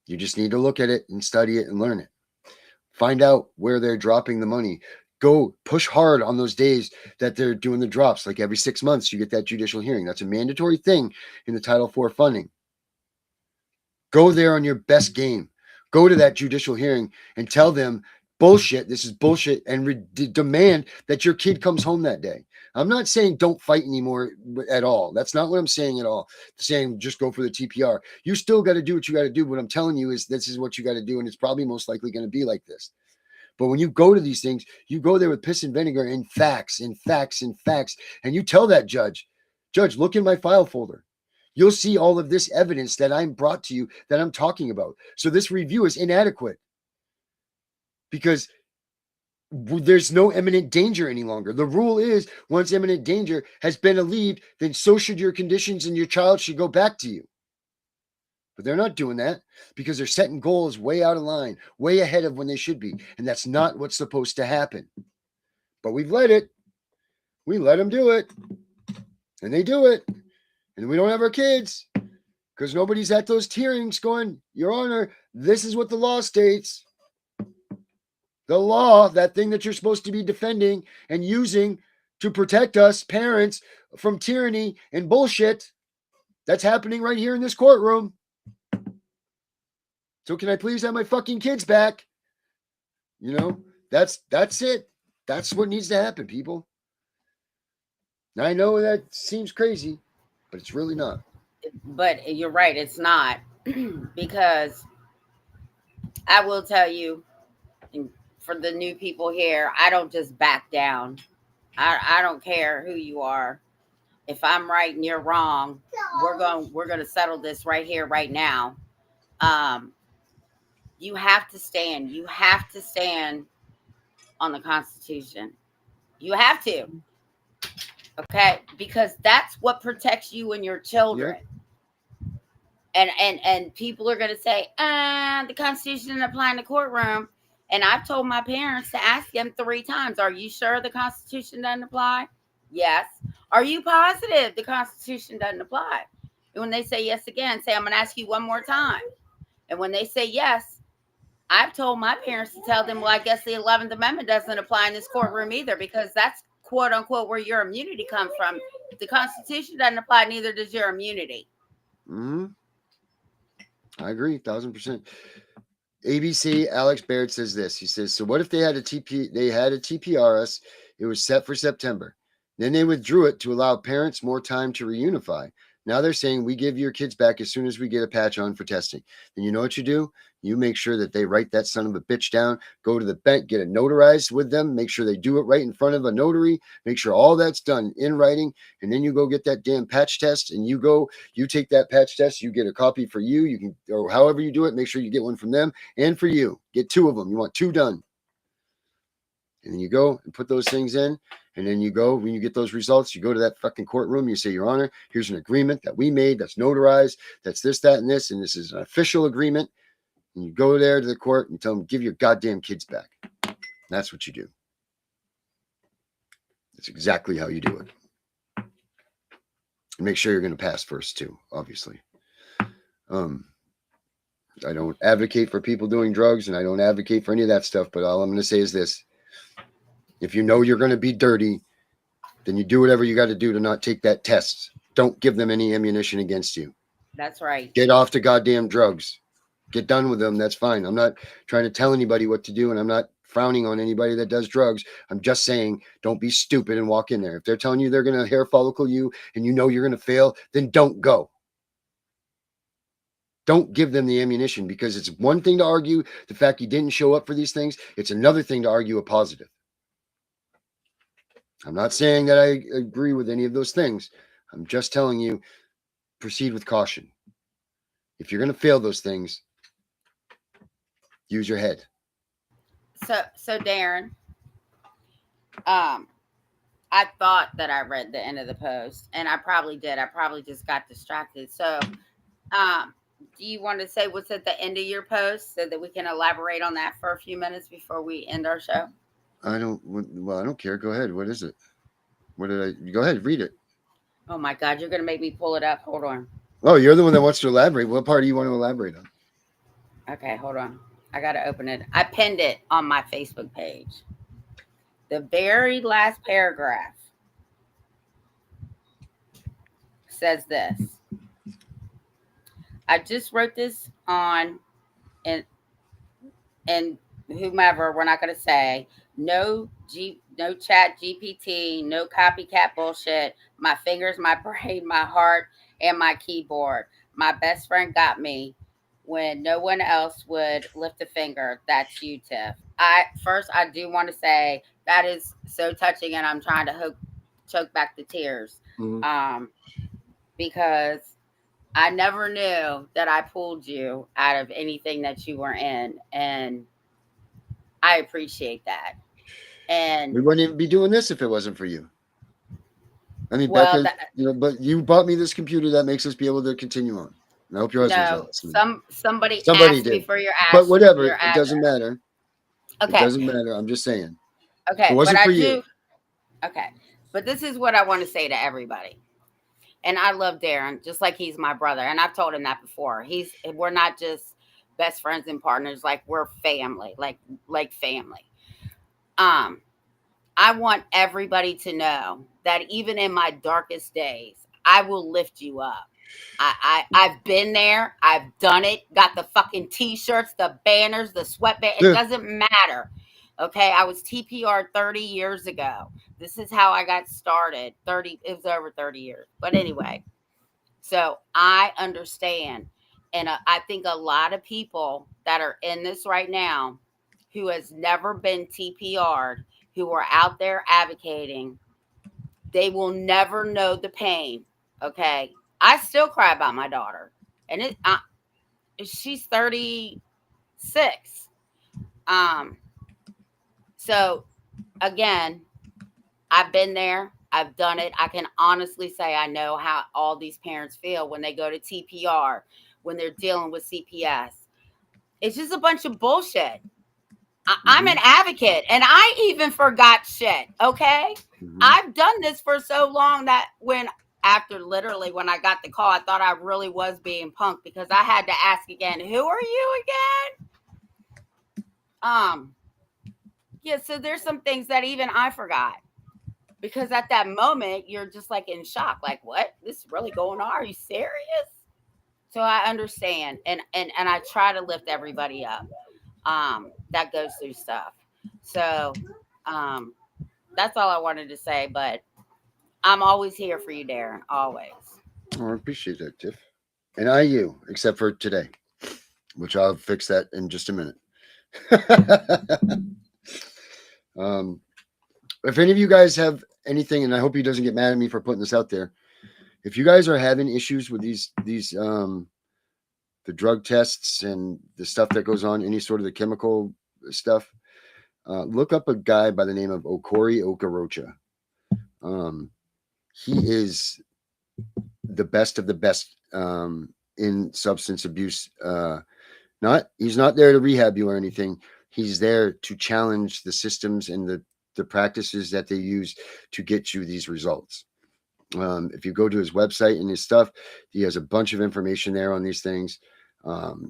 You just need to look at it and study it and learn it. Find out where they're dropping the money. Go push hard on those days that they're doing the drops. Like every 6 months, you get that judicial hearing. That's a mandatory thing in the Title IV funding. Go there on your best game. Go to that judicial hearing and tell them, bullshit, this is bullshit, and demand that your kid comes home that day. I'm not saying don't fight anymore at all. That's not what I'm saying at all. I'm saying just go for the TPR. You still got to do what you got to do. What I'm telling you is this is what you got to do, and it's probably most likely going to be like this. But when you go to these things, you go there with piss and vinegar and facts and facts and facts, and you tell that judge, look in my file folder. You'll see all of this evidence that I'm brought to you that I'm talking about. So this review is inadequate because there's no imminent danger any longer. The rule is once imminent danger has been alleviated, then so should your conditions and your child should go back to you. But they're not doing that because they're setting goals way out of line, way ahead of when they should be. And that's not what's supposed to happen. But we've let it. We let them do it. And they do it. And we don't have our kids because nobody's at those hearings going, Your Honor, this is what the law states. The law, that thing that you're supposed to be defending and using to protect us parents from tyranny and bullshit, that's happening right here in this courtroom. So can I please have my fucking kids back? You know, that's it. That's what needs to happen, people. Now, I know that seems crazy, but it's really not. But you're right, it's not. Because I will tell you, for the new people here, I don't just back down. I don't care who you are. If I'm right and you're wrong, we're going to settle this right here, right now. You have to stand. You have to stand on the Constitution. You have to. Okay? Because that's what protects you and your children. Yep. And people are going to say, the Constitution doesn't apply in the courtroom. And I've told my parents to ask them 3 times, are you sure the Constitution doesn't apply? Yes. Are you positive the Constitution doesn't apply? And when they say yes again, say, I'm going to ask you one more time. And when they say yes, I've told my parents to tell them, well, I guess the 11th Amendment doesn't apply in this courtroom either, because that's quote unquote where your immunity comes from. If the Constitution doesn't apply, neither does your immunity. Mm-hmm. I agree, 1,000%. ABC Alex Baird says this. He says, so what if they had a TPRS? It was set for September. Then they withdrew it to allow parents more time to reunify. Now they're saying we give your kids back as soon as we get a patch on for testing. Then you know what you do? You make sure that they write that son of a bitch down, go to the bank, get it notarized with them, make sure they do it right in front of a notary, make sure all that's done in writing, and then you go get that damn patch test, and you take that patch test, you get a copy for you, you can, or however you do it, make sure you get one from them and for you. Get 2 of them. You want 2 done. And then you go and put those things in. And then you go, when you get those results, you go to that fucking courtroom. You say, Your Honor, here's an agreement that we made that's notarized. That's this, that, and this. And this is an official agreement. And you go there to the court and tell them, give your goddamn kids back. That's what you do. That's exactly how you do it. And make sure you're going to pass first, too, obviously. I don't advocate for people doing drugs, and I don't advocate for any of that stuff. But all I'm going to say is this. If you know you're going to be dirty, then you do whatever you got to do to not take that test. Don't give them any ammunition against you. That's right. Get off the goddamn drugs. Get done with them. That's fine. I'm not trying to tell anybody what to do, and I'm not frowning on anybody that does drugs. I'm just saying don't be stupid and walk in there. If they're telling you they're going to hair follicle you and you know you're going to fail, then don't go. Don't give them the ammunition, because it's one thing to argue the fact you didn't show up for these things. It's another thing to argue a positive. I'm not saying that I agree with any of those things. I'm just telling you, proceed with caution. If you're going to fail those things, use your head. So Darren, I thought that I read the end of the post, and I probably did. I probably just got distracted. So, do you want to say what's at the end of your post so that we can elaborate on that for a few minutes before we end our show? I don't care. Go ahead. What is it? Go ahead, read it. Oh my God, you're going to make me pull it up. Hold on. Oh, you're the one that wants to elaborate. What part do you want to elaborate on? Okay, hold on. I got to open it. I pinned it on my Facebook page. The very last paragraph says this. I just wrote this on, and whomever, we're not going to say, no chat GPT, no copycat bullshit. My fingers, my brain, my heart, and my keyboard. My best friend got me when no one else would lift a finger. That's you, Tiff. I do want to say that is so touching, and I'm trying to choke back the tears. Mm-hmm. Because I never knew that I pulled you out of anything that you were in, and I appreciate that. And we wouldn't even be doing this if it wasn't for you. I mean, well, Becca, but you bought me this computer that makes us be able to continue on. And I hope your husband's not listening. somebody Somebody asked me did. for your But whatever, your it doesn't matter. It Okay. doesn't matter. I'm just saying. If Okay, it wasn't but for I you. do. Okay, but this is what I want to say to everybody. And I love Darren just like he's my brother, and I've told him that before. We're not just best friends and partners, like we're family, like family. I want everybody to know that even in my darkest days, I will lift you up. I've been there. I've done it. Got the fucking t-shirts, the banners, the sweatband. It doesn't matter. Okay. I was TPR 30 years ago. This is how I got started. It was over 30 years. But anyway, so I understand. And I think a lot of people that are in this right now who has never been TPR'd, who are out there advocating, they will never know the pain. Okay. I still cry about my daughter, and she's 36. So again, I've been there. I've done it. I can honestly say I know how all these parents feel when they go to TPR, when they're dealing with CPS. It's just a bunch of bullshit. I'm an advocate, and I even forgot shit. Okay. I've done this for so long that when I got the call, I thought I really was being punked because I had to ask again, who are you again? Yeah, so there's some things that even I forgot because at that moment you're just like in shock, like, what? This is really going on? Are you serious? So I understand, and I try to lift everybody up that goes through stuff. So that's all I wanted to say, but I'm always here for you, Darren. Always. Oh, I appreciate that, Tiff. And you, except for today, which I'll fix that in just a minute. If any of you guys have anything, and I hope he doesn't get mad at me for putting this out there, if you guys are having issues with these the drug tests and the stuff that goes on, any sort of the chemical stuff, look up a guy by the name of Okori Okorocha. He is the best of the best in substance abuse. He's not there to rehab you or anything. He's there to challenge the systems and the practices that they use to get you these results. If you go to his website and his stuff, he has a bunch of information there on these things.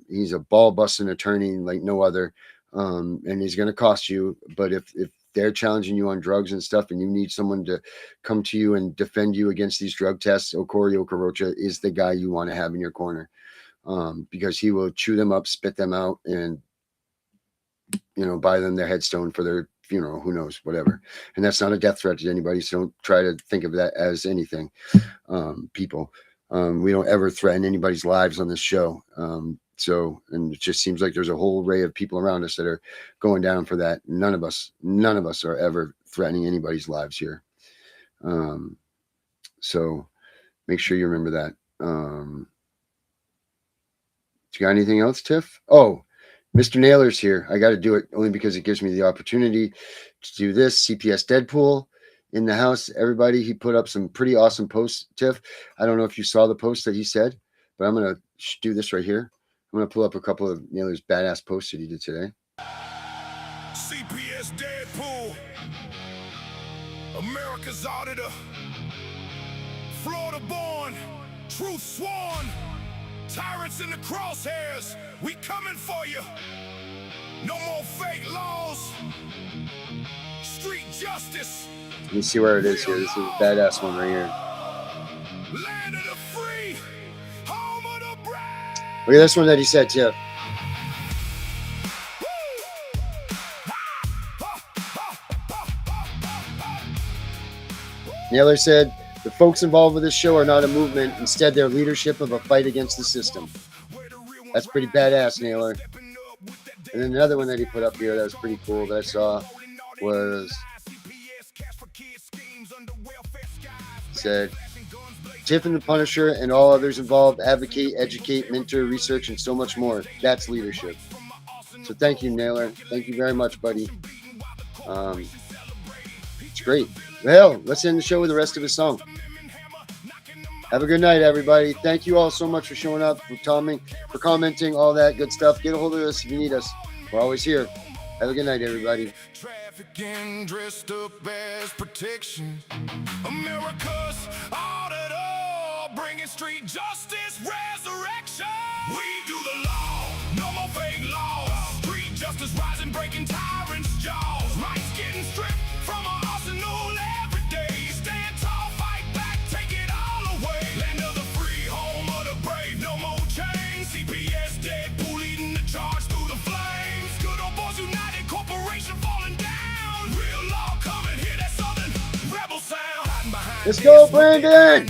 He's a ball busting attorney like no other. And he's going to cost you. But if they're challenging you on drugs and stuff, and you need someone to come to you and defend you against these drug tests, Okori Okorocha is the guy you want to have in your corner, because he will chew them up, spit them out, and buy them their headstone for their funeral. Who knows, whatever. And that's not a death threat to anybody, so don't try to think of that as anything. People, we don't ever threaten anybody's lives on this show. And it just seems like there's a whole array of people around us that are going down for that. None of us are ever threatening anybody's lives here. So make sure you remember that. You got anything else, Tiff? Oh, Mr. Naylor's here. I got to do it only because it gives me the opportunity to do this. CPS Deadpool in the house. Everybody, he put up some pretty awesome posts, Tiff. I don't know if you saw the post that he said, but I'm going to do this right here. I'm going to pull up a couple of Naylor's badass posts that he did today. CPS Deadpool, America's auditor, Florida born, truth sworn, tyrants in the crosshairs, we coming for you. No more fake laws, street justice. Let me see where it is here. This is a badass one right here. Land of the free, home of the brave. Look at this one that he said, Tiff. Naylor said, the folks involved with this show are not a movement. Instead, they're leadership of a fight against the system. That's pretty badass, Naylor. And then another one that he put up here that was pretty cool that I saw was, said, Tiff and the Punisher and all others involved advocate, educate, mentor, research, and so much more. That's leadership. So thank you, Naylor. Thank you very much, buddy. It's great. Well, let's end the show with the rest of his song. Have a good night, everybody. Thank you all so much for showing up, for commenting, all that good stuff. Get a hold of us if you need us. We're always here. Have a good night, everybody. Trafficking dressed up as protection. America's auditor, bringing street justice resurrection. We do the law, no more fake laws. Street justice rising, breaking tyrants' jaws. Rights getting stripped from our arsenal every day. Stand tall, fight back, take it all away. Land of the free, home of the brave, no more chains. CPS Deadpool leading the charge through the flames. Good old boys united, corporation falling down. Real law coming, hear that southern rebel sound. Hiding behind Let's go, Brandon.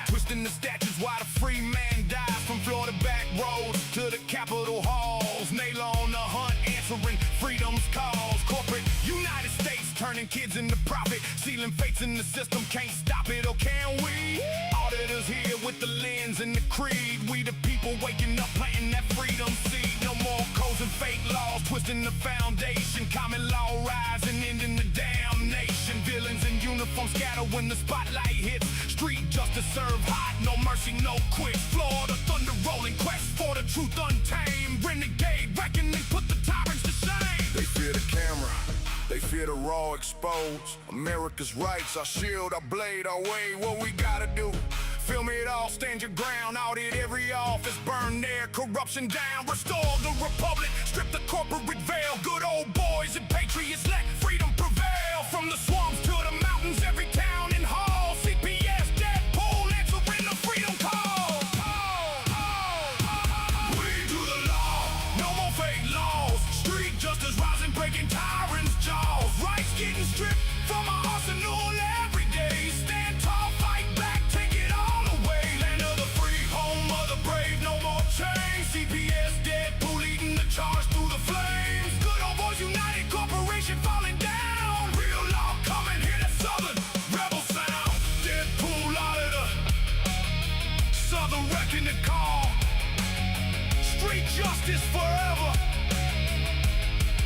Twisting the statutes while the free man dies. From Florida back roads to the Capitol halls. Nail on the hunt, answering freedom's cause. Corporate United States turning kids into profit. Sealing fates in the system, can't stop it, or can we? Auditors here with the lens and the creed. We the people waking up, planting that freedom seed. No more codes and fake laws, twisting the foundation. Common law rising, ending the damnation. Villains in uniform scatter when the spotlight hits. Street justice serve hot, no mercy, no quits. Florida thunder rolling, quest for the truth untamed. Renegade, reckoning, put the tyrants to shame. They fear the camera, they fear the raw exposed. America's rights, our shield, our blade, our way. What we gotta do? Film it all, stand your ground. Audit every office, burn their corruption down. Restore the republic, strip the corporate veil. Good old boys and patriots, let freedom prevail. From the swamps to the mountains, every town and hall. CPS Deadpool answering the freedom call. We do the law, no more fake laws. Street justice rising, breaking tyrants' jaws. Rights getting stripped from our arsenal every day. Stand tall, fight back, take it all away. Land of the free, home of the brave, no more chains. CPS Deadpool leading the charge through the flames. Good old boys united, corporation falling down. Real law coming, hear that southern rebel sound. Deadpool auditor, southern reckoning call. Street justice forever.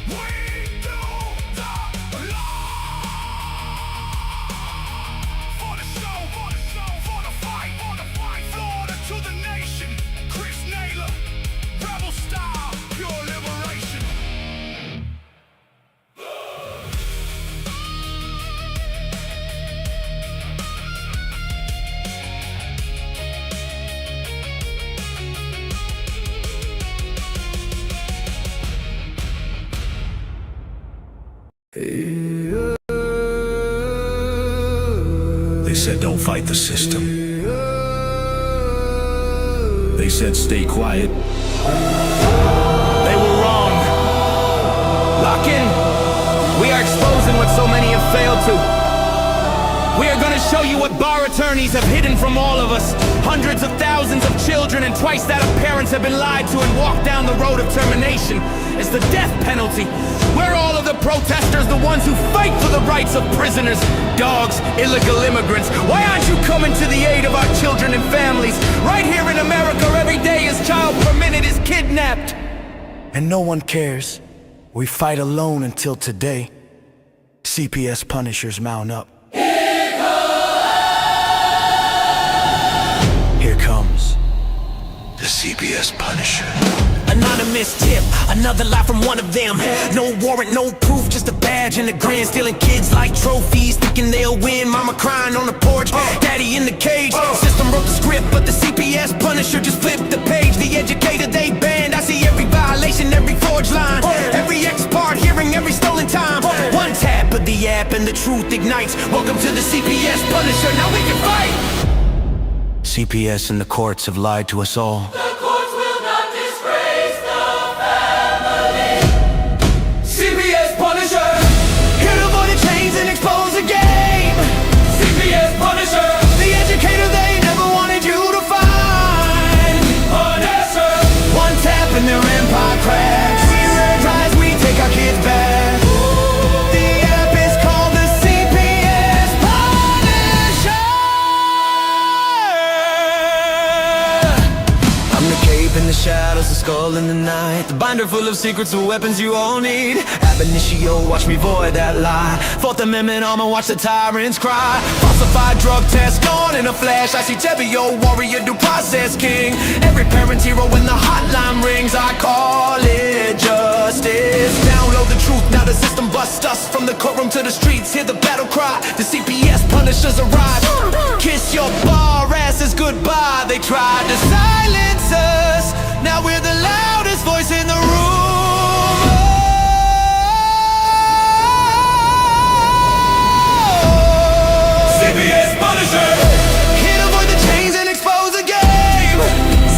We do the law. For the show, for the show, for the fight, for the fight. Florida to the nation. Chris Naylor, rebel style, pure liberation. They said don't fight the system. They said stay quiet. They were wrong. Lock in. We are exposing what so many have failed to. We are going to show you what bar attorneys have hidden from all of us. Hundreds of thousands of children and twice that of parents have been lied to and walked down the road of termination. It's the death penalty. We're all of the protesters, the ones who fight for the rights of prisoners, dogs, illegal immigrants. Why aren't you coming to the aid of our children and families? Right here in America, every day a child per minute is kidnapped. And no one cares. We fight alone until today. CPS Punishers mount up. Here comes the CPS Punisher. Anonymous tip, another lie from one of them. No warrant, no proof, just a badge and a grin. Stealing kids like trophies, thinking they'll win. Mama crying on the porch, daddy in the cage. System wrote the script, but the CPS Punisher just flipped the page. The educator they banned, I see every violation, every forged line, every ex-part hearing, every stolen time. One tap of the app and the truth ignites. Welcome to the CPS Punisher, now we can fight. CPS and the courts have lied to us all. The courts will not disgrace the family. CPS Punisher, Here to avoid the chains and expose the game. CPS Punisher, The educator they never wanted you to find. Punisher. One tap and their empire cracks. We rise, we take our kids back. The app is called the CPS Punisher. I'm the call in the night. The binder full of secrets and weapons you all need. Ab initio, watch me void that lie. Fourth Amendment armor, watch the tyrants cry. Falsified drug test gone in a flash. I see Tebio, warrior, due process king. Every parent's hero when the hotline rings. I call it justice. Download the truth, now the system busts us. From the courtroom to the streets, hear the battle cry. The CPS Punishers arrive. Kiss your bar asses goodbye. They tried to silence us. Now we're the loudest voice in the room. CPS Punisher. Here to avoid the chains and expose the game.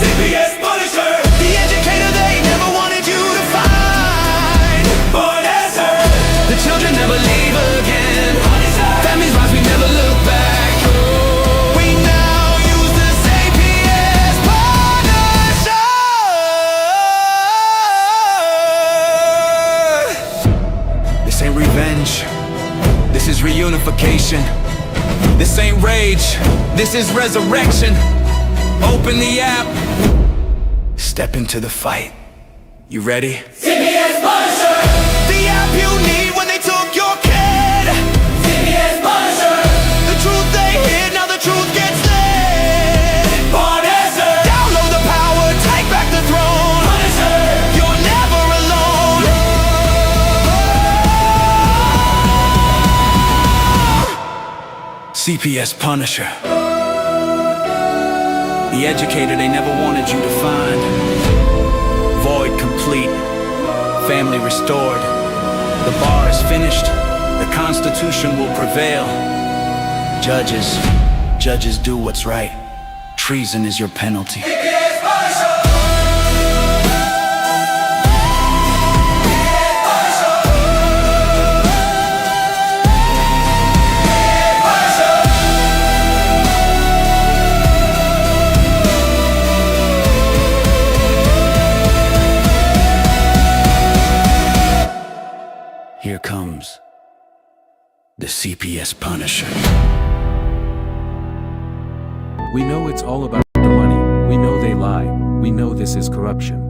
CPS Punisher. The educator they never wanted you to find. Born as her. The children never leave again. Families rise, we never look back. We now use the CPS Punisher. This ain't revenge. This is reunification. This ain't rage. This is resurrection. Open the app. Step into the fight. You ready? CPS Punisher. The app you need when they took your kid. CPS Punisher. The truth they hid, now the truth gets lit. Born as her. Download the power, take back the throne. Punisher. You're never alone. CPS Punisher. The educator they never wanted you to find. Void complete. Family restored. The bar is finished. The Constitution will prevail. Judges do what's right. Treason is your penalty. CPS Punisher. Here comes the CPS Punisher. We know it's all about the money, we know they lie, we know this is corruption.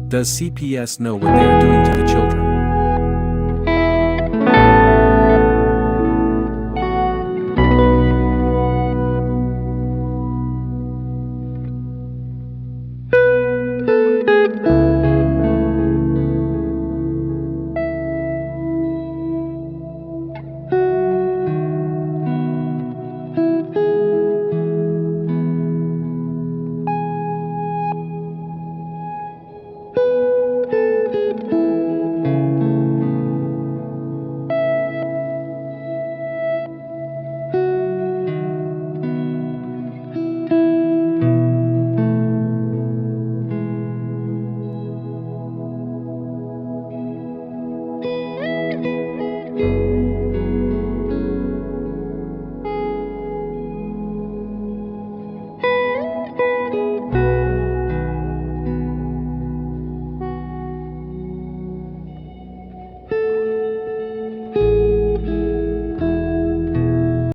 Does CPS know what they are doing to the children?